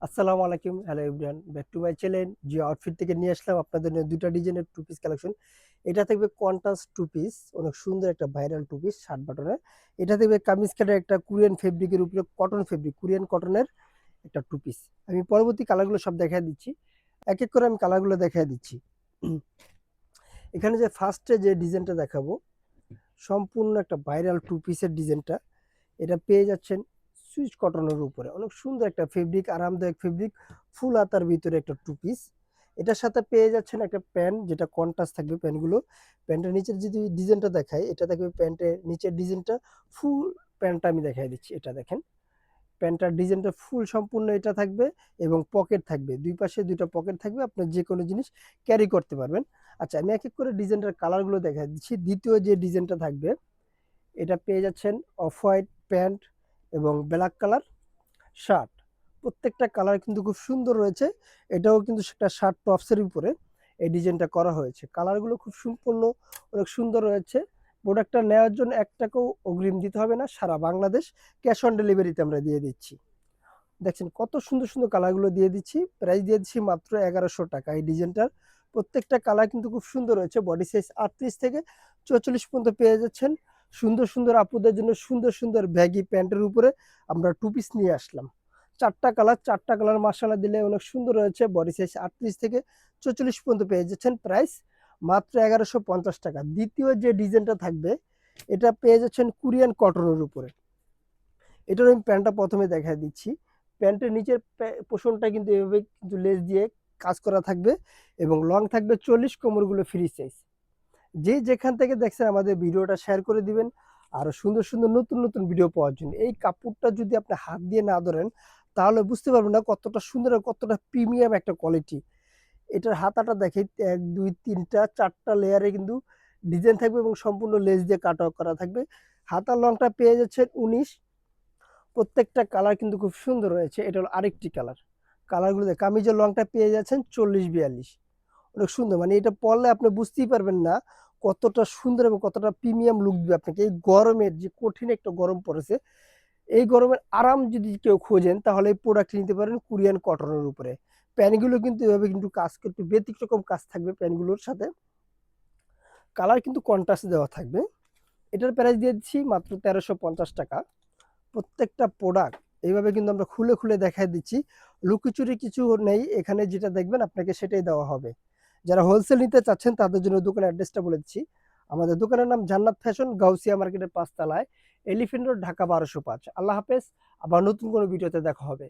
আসসালামু আলাইকুম, hello everyone, back to my channel. Jio outfit থেকে নিয়ে আসলাম আপনাদের জন্য দুইটা ডিজাইনের টু পিস কালেকশন। এটা থাকবে কন্ট্রাস্ট টু পিস, অনেক সুন্দর একটা ভাইরাল টু পিস 60 বাটনের। এটা থাকবে কামিজ কাটের একটা কোরিয়ান ফেব্রিকের উপরে কটন ফেব্রিক, কোরিয়ান কটনের একটা টু পিস। আমি পরবর্তী কালারগুলো সব দেখাই দিচ্ছি, এক এক করে আমি কালারগুলো দেখাই দিচ্ছি। এখানে যে ফার্স্টে যে ডিজাইনটা দেখাবো, সম্পূর্ণ একটা ভাইরাল টু পিসের ডিজাইনটা। এটা পেয়ে যাচ্ছেন সুইচ কটনের উপরে, অনেক সুন্দর একটা ফেব্রিক, আরামদায়ক ফেব্রিক, ফুল হাতার ভিতরে একটা টু পিস। এটার সাথে পেয়ে যাচ্ছেন একটা প্যান্ট, যেটা কন্ট্রাস্ট থাকবে প্যান্টগুলো। প্যান্টের নিচের যদি ডিজাইনটা দেখাই, এটা থাকবে প্যান্টের নিচের ডিজাইনটা ফুল। প্যান্টটা আমি দেখাই দিচ্ছি, এটা দেখেন, প্যান্টটার ডিজাইনটা ফুল সম্পূর্ণ এটা থাকবে এবং পকেট থাকবে, দুই পাশে দুইটা পকেট থাকবে, আপনার যে কোনো জিনিস ক্যারি করতে পারবেন। আচ্ছা, আমি এক এক করে ডিজাইনটার কালারগুলো দেখাই দিচ্ছি। দ্বিতীয় যে ডিজাইনটা থাকবে, এটা পেয়ে যাচ্ছেন অফ হোয়াইট প্যান্ট এবং ব্ল্যাক কালার শার্ট। প্রত্যেকটা কালার কিন্তু খুব সুন্দর রয়েছে। এটাও কিন্তু সেটা শার্ট টপসের উপরে এই ডিজাইনটা করা হয়েছে। কালারগুলো খুব সম্পূর্ণ অনেক সুন্দর রয়েছে। প্রোডাক্টটা নেওয়ার জন্য 1 টাকাও অগ্রিম দিতে হবে না, সারা বাংলাদেশ ক্যাশ অন ডেলিভারিতে আমরা দিয়ে দিচ্ছি। দেখছেন কত সুন্দর সুন্দর কালারগুলো দিয়ে দিচ্ছি, প্রাইস দিয়ে দিচ্ছি মাত্র 1100 টাকা। এই ডিজাইনটার প্রত্যেকটা কালার কিন্তু খুব সুন্দর রয়েছে। বডি সাইজ 38 থেকে 44 পর্যন্ত পেয়ে যাচ্ছেন। সুন্দর সুন্দর আপুদের জন্য সুন্দর সুন্দর ব্যাগি প্যান্টের উপরে আমরা টু পিস নিয়ে আসলাম। চারটা কালার মাসালা দিলে অনেক সুন্দর রয়েছে। বডি সাইজ 38 থেকে 44 পর্যন্ত পেয়ে যাচ্ছেন। প্রাইস মাত্র 1150 টাকা। দ্বিতীয় যে ডিজাইনটা থাকবে, এটা পেয়ে যাচ্ছেন কোরিয়ান কটনের উপরে। এটার আমি প্যান্টটা প্রথমে দেখা দিচ্ছি। প্যান্টের নিচের পোষণটা কিন্তু এভাবে কিন্তু লেস দিয়ে কাজ করা থাকবে এবং লং থাকবে 40, কোমরগুলো ফ্রি সাইজ। যে যেখান থেকে দেখছেন আমাদের ভিডিওটা শেয়ার করে দিবেন আরো সুন্দর সুন্দর নতুন নতুন ভিডিও পাওয়ার জন্য। এই কাপড়টা যদি আপনি হাত দিয়ে না ধরেন, তাহলে বুঝতে পারবেন না কতটা সুন্দর আর কতটা প্রিমিয়াম একটা কোয়ালিটি। এটার হাতাটা দেখে 1 2 3 4টা লেয়ারে কিন্তু ডিজাইন থাকবে এবং সম্পূর্ণ লেস দিয়ে কাট করা থাকবে। হাতার লংটা পেয়ে যাচ্ছে 19। প্রত্যেকটা কালার কিন্তু খুব সুন্দর রয়েছে। এটা হলো আরেকটি কালার। কালারগুলো দেখ, কামিজের লংটা পেয়ে যাচ্ছেন 40 42, অনেক সুন্দর। মানে এটা পরলে আপনি বুঝতেই পারবেন না কতটা সুন্দর এবং কতটা প্রিমিয়াম লুক দিবে আপনাকে। এই গরমের যে কঠিন একটা গরম পড়েছে, এই গরমের আরাম যদি কেউ খোঁজেন, তাহলে এই প্রোডাক্ট নিতে পারেন কোরিয়ান কটনের উপরে। প্যান্টগুলো কিন্তু এভাবে কিন্তু কাজ একটু ব্যতিক্রম কাজ থাকবে প্যান্টগুলোর সাথে। কালার কিন্তু কন্ট্রাস্ট দেওয়া থাকবে। এটার প্রাইস দিয়ে দিচ্ছি মাত্র 1350 টাকা। প্রত্যেকটা প্রোডাক্ট এইভাবে কিন্তু আমরা খুলে খুলে দেখাই দিচ্ছি। লুকোচুরি কিছু নেই এখানে, যেটা দেখবেন আপনাকে সেটাই দেওয়া হবে। যারা হোলসেল নিতে চাচ্ছেন তাদের জন্য দোকানের অ্যাড্রেসটা বলে দিচ্ছি। আমাদের দোকানের নাম জান্নাত ফ্যাশন, গাউসিয়া মার্কেটের 5 তলায়, এলিফ্যান্ট রোড, ঢাকা 1205। আল্লাহ হাফেজ। আবার নতুন কোনো ভিডিওতে দেখা হবে।